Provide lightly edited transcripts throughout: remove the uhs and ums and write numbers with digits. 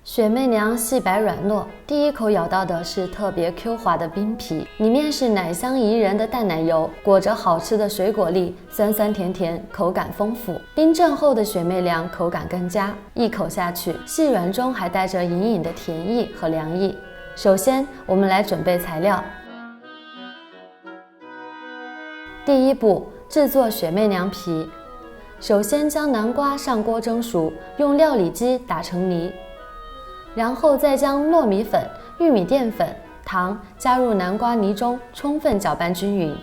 雪媚娘细白软糯，第一口咬到的是特别 Q 滑的冰皮，里面是奶香宜人的淡奶油，裹着好吃的水果粒，酸酸甜甜，口感丰富。冰镇后的雪媚娘口感更佳，一口下去，细软中还带着隐隐的甜意和凉意。首先，我们来准备材料。第一步，制作雪媚娘皮。首先将南瓜上锅蒸熟，用料理机打成泥。然后再将糯米粉、玉米淀粉、糖加入南瓜泥中，充分搅拌均匀。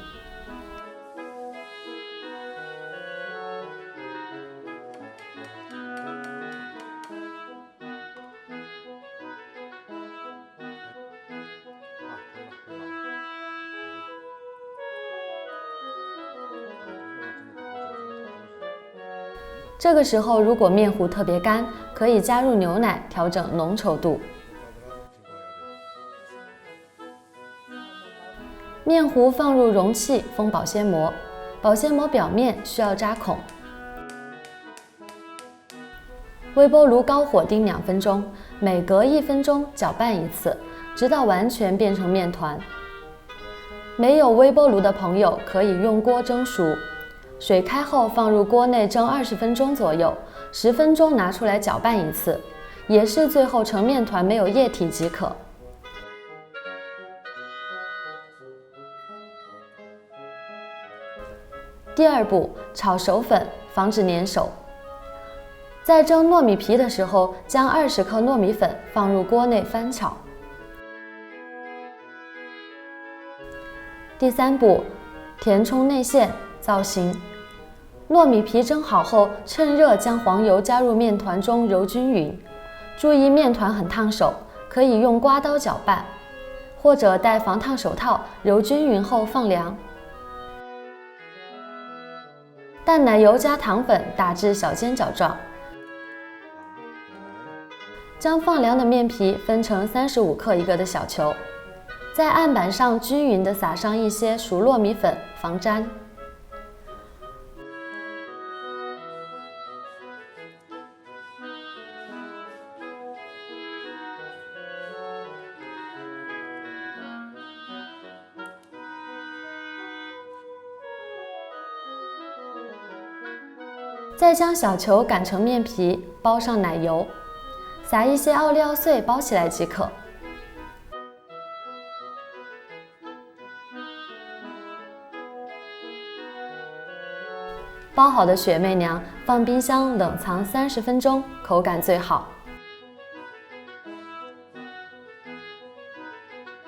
这个时候，如果面糊特别干，可以加入牛奶调整浓稠度。面糊放入容器封保鲜膜，保鲜膜表面需要扎孔。微波炉高火叮2分钟，每隔1分钟搅拌一次，直到完全变成面团。没有微波炉的朋友可以用锅蒸熟。水开后放入锅内蒸20分钟左右，10分钟拿出来搅拌一次，也是最后成面团没有液体即可。第二步，炒熟粉，防止粘手。在蒸糯米皮的时候，将20克糯米粉放入锅内翻炒。第三步，填充内馅，造型。糯米皮蒸好后，趁热将黄油加入面团中揉均匀，注意面团很烫手，可以用刮刀搅拌，或者戴防烫手套揉均匀后放凉。淡奶油加糖粉打至小尖角状，将放凉的面皮分成35克一个的小球，在案板上均匀地撒上一些熟糯米粉，防粘。再将小球擀成面皮，包上奶油，撒一些奥利奥碎包起来即可。包好的雪媚娘放冰箱冷藏30分钟，口感最好。